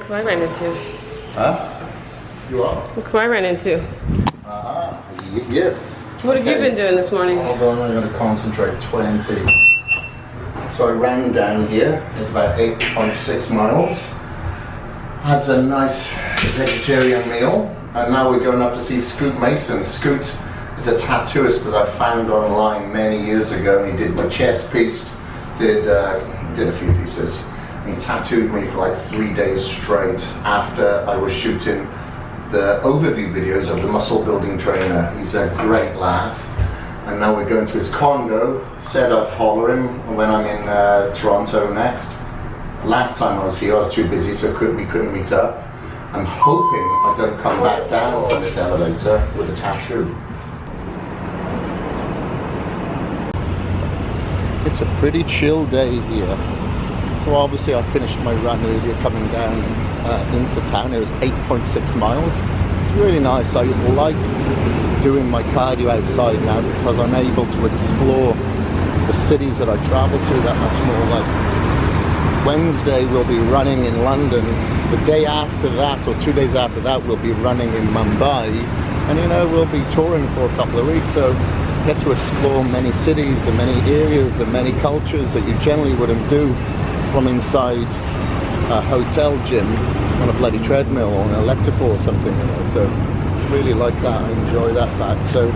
who I ran into. Huh? You are? Look who I ran into. Yeah. What have you been doing this morning? Hold on, I'm going to concentrate. 20. So I ran down here. It's about 8.6 miles. Had a nice vegetarian meal. And now we're going up to see Scoot Mason. Scoot is a tattooist that I found online many years ago. And he did my chest piece, did a few pieces. He tattooed me for like 3 days straight after I was shooting the overview videos of the muscle building trainer. He's a great laugh. And now we're going to his condo. Said I'd holler him when I'm in Toronto next. Last time I was here I was too busy, so we couldn't meet up. I'm hoping I don't come back down from this elevator with a tattoo. It's a pretty chill day here. So obviously I finished my run earlier coming down into town. It was 8.6 miles. It's really nice. I like doing my cardio outside now because I'm able to explore the cities that I travel to that much more. Like Wednesday we'll be running in London. The day after that, or 2 days after that, we'll be running in Mumbai. And you know, we'll be touring for a couple of weeks, so get to explore many cities and many areas and many cultures that you generally wouldn't do from inside a hotel gym on a bloody treadmill or an elliptical or something, you know. So really like that. I enjoy that fact. So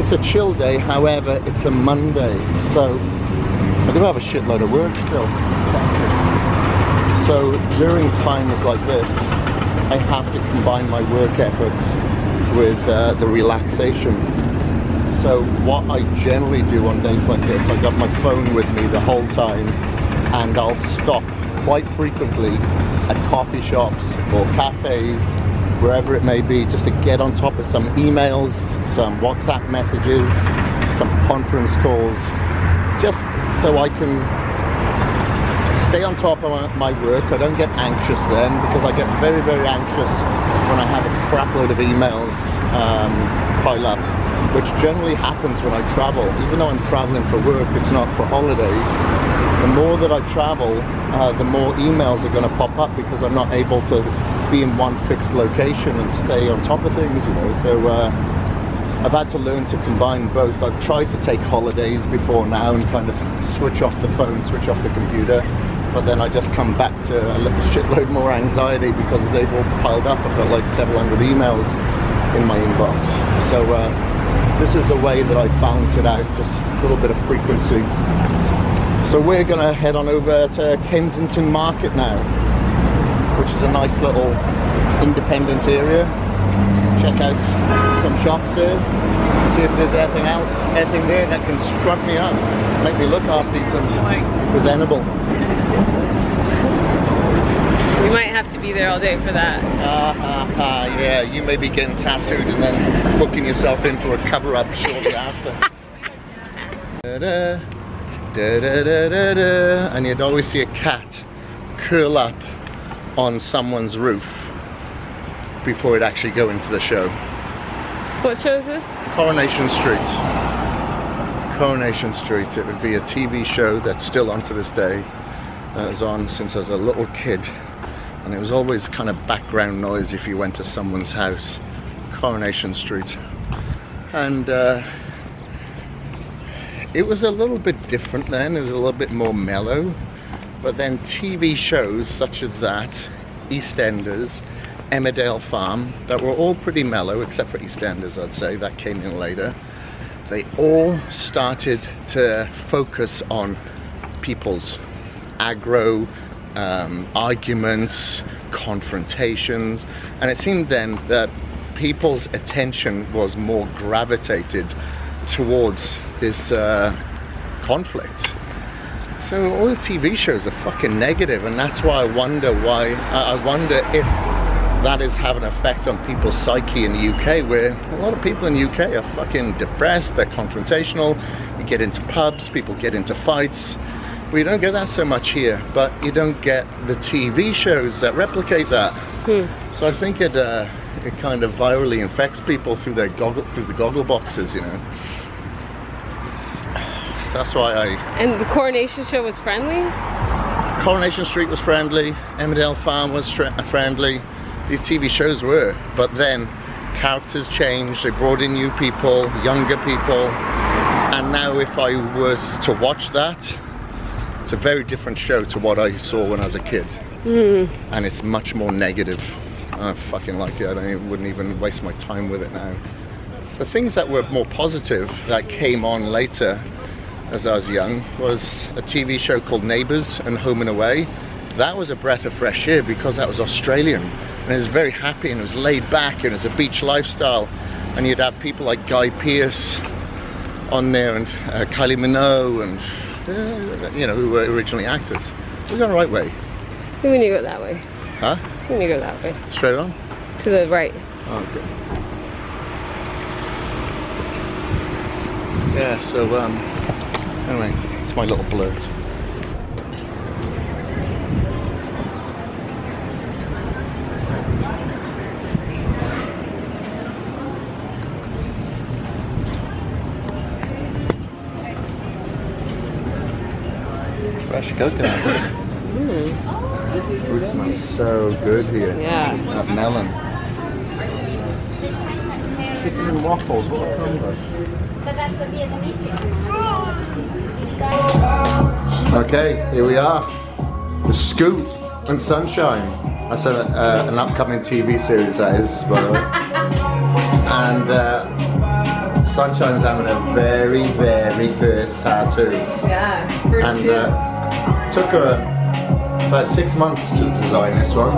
it's a chill day. However, it's a Monday, so I do have a shitload of work still. So during times like this, I have to combine my work efforts with the relaxation. So what I generally do on days like this, I got my phone with me the whole time, and I'll stop quite frequently at coffee shops or cafes, wherever it may be, just to get on top of some emails, some WhatsApp messages, some conference calls, just so I can stay on top of my work. I don't get anxious then, because I get very, very anxious when I have a crap load of emails pile up, which generally happens when I travel. Even though I'm traveling for work, it's not for holidays. The more that I travel, the more emails are going to pop up because I'm not able to be in one fixed location and stay on top of things, you know. So I've had to learn to combine both. I've tried to take holidays before now and kind of switch off the phone, switch off the computer, but then I just come back to a little shitload more anxiety because they've all piled up. I've got like several hundred emails in my inbox. So this is the way that I balance it out, just a little bit of frequency. So we're gonna head on over to Kensington Market now, which is a nice little independent area. Check out some shops here, see if there's anything there that can scrub me up, make me look half decent, presentable. We might have to be there all day for that. Yeah, you may be getting tattooed and then booking yourself in for a cover-up shortly after. Da-da, da-da-da-da-da. And you'd always see a cat curl up on someone's roof before it actually go into the show. What show is this? Coronation Street. Coronation Street. It would be a TV show that's still on to this day. That was on since I was a little kid. And it was always kind of background noise if you went to someone's house. Coronation Street. And it was a little bit different then. It was a little bit more mellow. But then TV shows such as that, EastEnders, Emmerdale Farm, that were all pretty mellow, except for EastEnders, I'd say. That came in later. They all started to focus on people's aggro, arguments, confrontations, and it seemed then that people's attention was more gravitated towards this conflict. So all the TV shows are fucking negative, and that's why I wonder if that is having an effect on people's psyche in the UK, where a lot of people in the UK are fucking depressed, they're confrontational, you get into pubs, people get into fights. We don't get that so much here, but you don't get the TV shows that replicate that. So I think it kind of virally infects people through the goggle boxes, you know. So that's why And the Coronation show was friendly? Coronation Street was friendly, Emmerdale Farm was friendly, these TV shows were, but then characters changed, they brought in new people, younger people, and now if I was to watch that, it's a very different show to what I saw when I was a kid. And it's much more negative. I fucking like it. Wouldn't even waste my time with it now. The things that were more positive that came on later as I was young was a TV show called Neighbours and Home and Away. That was a breath of fresh air because that was Australian, and it was very happy and it was laid back and it was a beach lifestyle, and you'd have people like Guy Pearce on there and Kylie Minogue and you know, who were originally actors. We're going the right way. When you go that way. Huh? When you go that way. Straight on? To the right. Oh, okay. Yeah, so anyway, it's my little blurt. Fresh coconut. Fruit smells so good here. Yeah. That melon. Chicken and waffles, what a combo. But that's the Vietnamese. Okay, here we are. The Scoop and Sunshine. That's an upcoming TV series, that is, by the way. And Sunshine's having a very, very first tattoo. Yeah. First And two. took her about 6 months to design this one.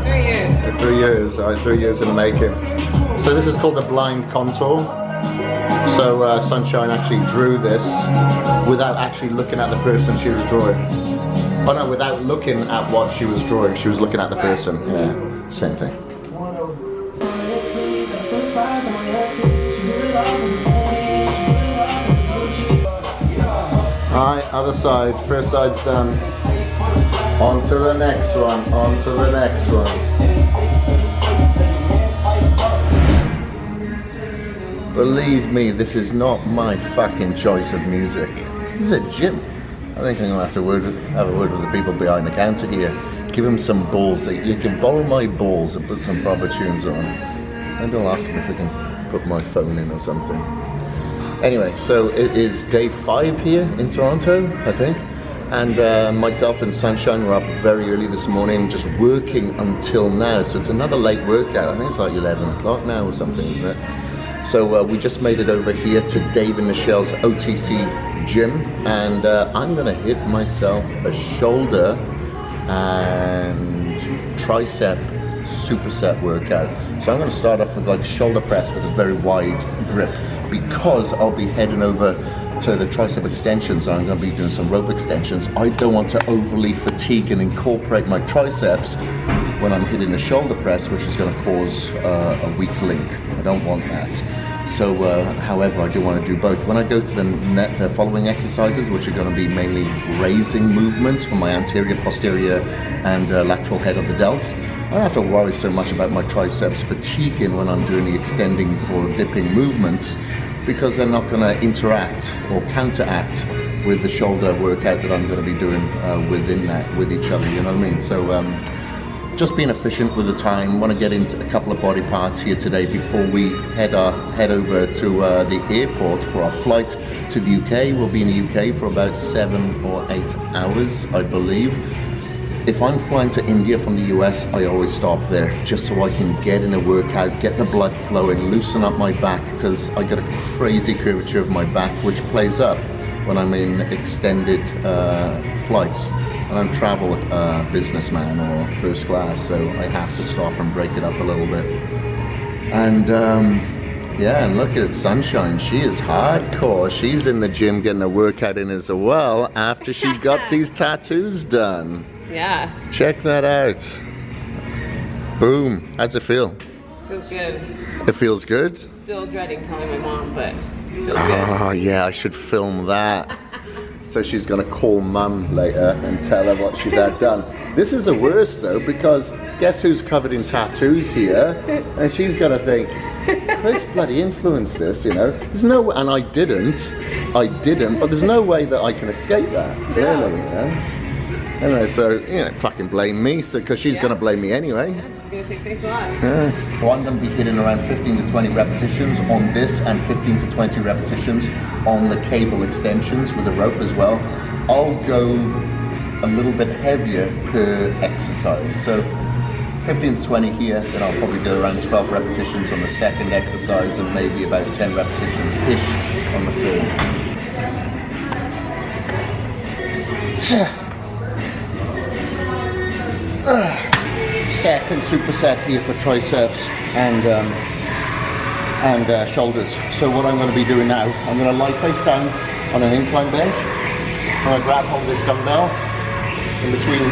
3 years. 3 years, 3 years in the making. So this is called the blind contour. So Sunshine actually drew this without actually looking at the person she was drawing. Oh no, without looking at what she was drawing, she was looking at the person. Yeah, same thing. Alright, other side. First side's done. On to the next one, on to the next one. Believe me, this is not my fucking choice of music. This is a gym. I think I'm gonna have to have a word with the people behind the counter here. Give them some balls. You can borrow my balls and put some proper tunes on. Maybe I'll ask them if I can put my phone in or something. Anyway, so it is day 5 here in Toronto, I think. And myself and Sunshine were up very early this morning, just working until now. So it's another late workout. I think it's like 11 o'clock now or something, isn't it? So we just made it over here to Dave and Michelle's OTC gym, and I'm gonna hit myself a shoulder and tricep superset workout. So I'm gonna start off with like shoulder press with a very wide grip, because I'll be heading over to the tricep extensions. I'm going to be doing some rope extensions. I don't want to overly fatigue and incorporate my triceps when I'm hitting the shoulder press, which is going to cause a weak link. I don't want that. So however, I do want to do both. When I go to the following exercises, which are going to be mainly raising movements for my anterior, posterior and lateral head of the delts, I don't have to worry so much about my triceps fatiguing when I'm doing the extending or dipping movements, because they're not going to interact or counteract with the shoulder workout that I'm going to be doing within that, with each other, you know what I mean? So just being efficient with the time. Want to get into a couple of body parts here today before we head over to the airport for our flight to the UK. We'll be in the UK for about 7 or 8 hours, I believe. If I'm flying to India from the US, I always stop there just so I can get in a workout, get the blood flowing, loosen up my back, because I got a crazy curvature of my back, which plays up when I'm in extended flights. And I'm travel businessman or first class, so I have to stop and break it up a little bit. And yeah, and look at Sunshine, she is hardcore. She's in the gym getting a workout in as well after she got these tattoos done. Yeah. Check that out. Boom. How's it feel? Feels good. It feels good? Still dreading telling my mom, but feels good. Oh yeah, I should film that. So she's gonna call mum later and tell her what she's had done. This is the worst though, because guess who's covered in tattoos here? And she's gonna think, Kris bloody influenced us, you know. There's no, and I didn't, but there's no way that I can escape that, really, you know? Anyway, so, you know, fucking blame me, because she's going to blame me anyway. Yeah, she's gonna say thanks a lot. Yeah. So I'm going to be hitting around 15 to 20 repetitions on this and 15 to 20 repetitions on the cable extensions with the rope as well. I'll go a little bit heavier per exercise. So 15 to 20 here, then I'll probably do around 12 repetitions on the second exercise and maybe about 10 repetitions-ish on the third. Second superset here for triceps and shoulders. So what I'm going to be doing now, I'm going to lie face down on an incline bench. I'm going to grab hold of this dumbbell in between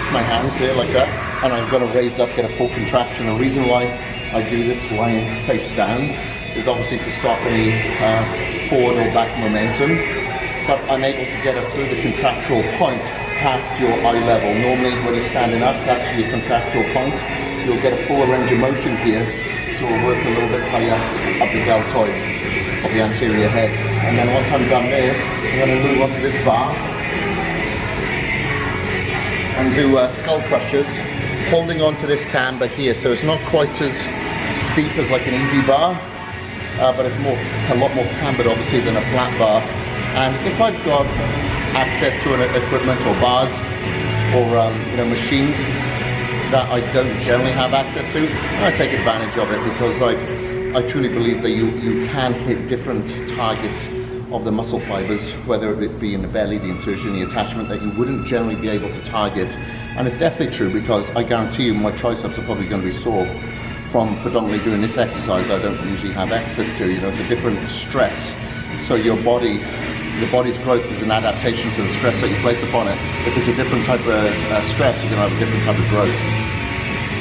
my hands there like that, and I'm going to raise up, get a full contraction. The reason why I do this lying face down is obviously to stop any forward or back momentum, but I'm able to get a further contractual point past your eye level. Normally when you're standing up, that's your contractual point. You'll get a full range of motion here, so we'll work a little bit higher up the deltoid of the anterior head. And then once I'm done there, I'm going to move onto this bar and do skull crushers, holding onto this camber here. So it's not quite as steep as like an easy bar, but it's a lot more cambered obviously than a flat bar. And if I've got access to equipment or bars or you know, machines that I don't generally have access to, I take advantage of it, because like I truly believe that you can hit different targets of the muscle fibers, whether it be in the belly, the insertion, the attachment, that you wouldn't generally be able to target. And it's definitely true, because I guarantee you my triceps are probably going to be sore from predominantly doing this exercise I don't usually have access to. You know, it's a different stress, so your body's growth is an adaptation to the stress that you place upon it. If it's a different type of stress, you're going to have a different type of growth.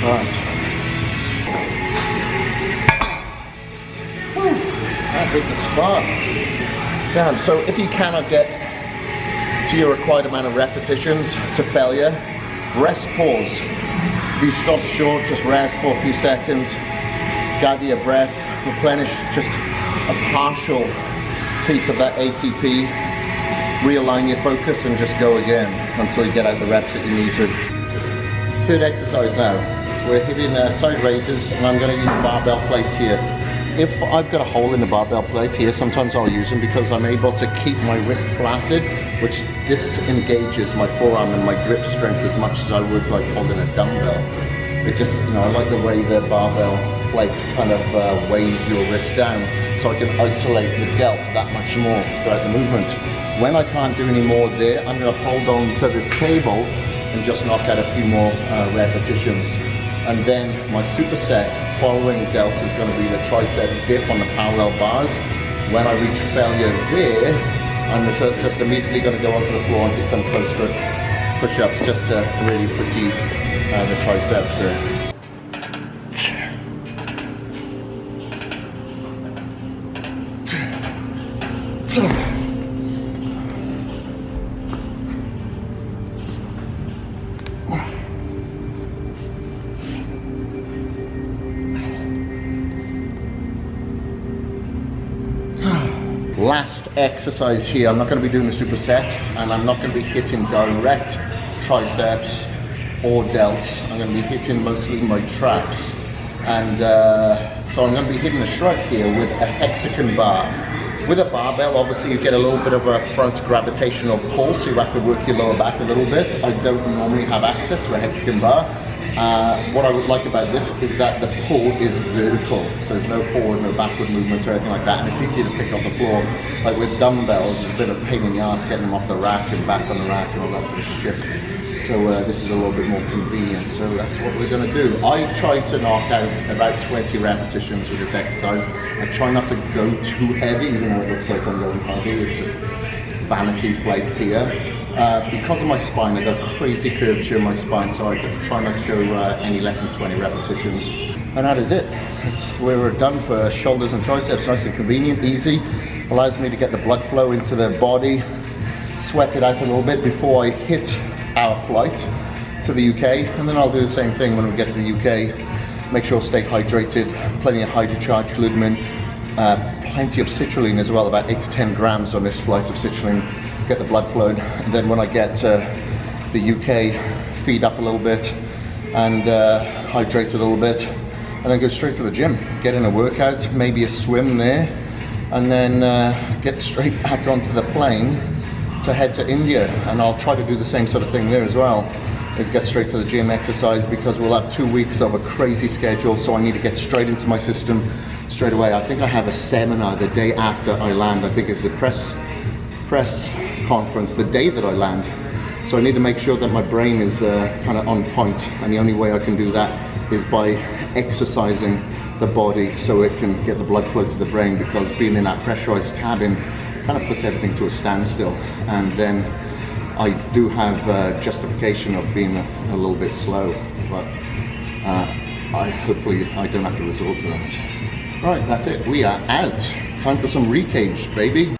Right. Whew, that hit the spot. Damn, so if you cannot get to your required amount of repetitions to failure, rest, pause. If you stop short, just rest for a few seconds, gather your breath, replenish just a partial piece of that ATP, realign your focus, and just go again until you get out the reps that you need to. Third exercise now, we're hitting side raises, and I'm going to use barbell plates here. If I've got a hole in the barbell plates here, sometimes I'll use them because I'm able to keep my wrist flaccid, which disengages my forearm and my grip strength as much as I would like holding a dumbbell. It just, you know, I like the way the barbell plate kind of weighs your wrist down, so I can isolate the delt that much more throughout the movement. When I can't do any more there, I'm going to hold on to this cable and just knock out a few more repetitions. And then my superset following delts is going to be the tricep dip on the parallel bars. When I reach failure there, I'm just immediately going to go onto the floor and hit some close grip push-ups just to really fatigue the triceps. Last exercise here, I'm not going to be doing the superset, and I'm not going to be hitting direct triceps or delts. I'm going to be hitting mostly my traps, and so I'm going to be hitting a shrug here with a hexagon bar. With a barbell, obviously you get a little bit of a front gravitational pull, so you have to work your lower back a little bit. I don't normally have access to a hexagon bar. What I would like about this is that the pull is vertical, so there's no forward, no backward movements or anything like that, and it's easy to pick off the floor. Like with dumbbells, it's a bit of a pain in the ass getting them off the rack and back on the rack and all that sort of shit. So this is a little bit more convenient, so that's what we're going to do. I try to knock out about 20 repetitions with this exercise. I try not to go too heavy, even though it looks like I'm going heavy. It's just vanity plates here. Because of my spine, I've got crazy curvature in my spine, so I try not to go any less than 20 repetitions. And that is it. We're done for shoulders and triceps. Nice and convenient, easy. Allows me to get the blood flow into the body, sweat it out a little bit before I hit our flight to the UK. And then I'll do the same thing when we get to the UK. Make sure to stay hydrated, plenty of hydrocharged glutamine, plenty of citrulline as well, about 8 to 10 grams on this flight of citrulline. Get the blood flowing, and then when I get to the UK, feed up a little bit and hydrate a little bit, and then go straight to the gym, get in a workout, maybe a swim there, and then get straight back onto the plane to head to India. And I'll try to do the same sort of thing there as well, is get straight to the gym, exercise, because we'll have 2 weeks of a crazy schedule, so I need to get straight into my system straight away. I think I have a seminar the day after I land. I think it's a press conference the day that I land. So I need to make sure that my brain is kind of on point, and the only way I can do that is by exercising the body so it can get the blood flow to the brain, because being in that pressurized cabin kind of puts everything to a standstill. And then I do have justification of being a little bit slow, but hopefully I don't have to resort to that. Right, that's it. We are out. Time for some recage, baby.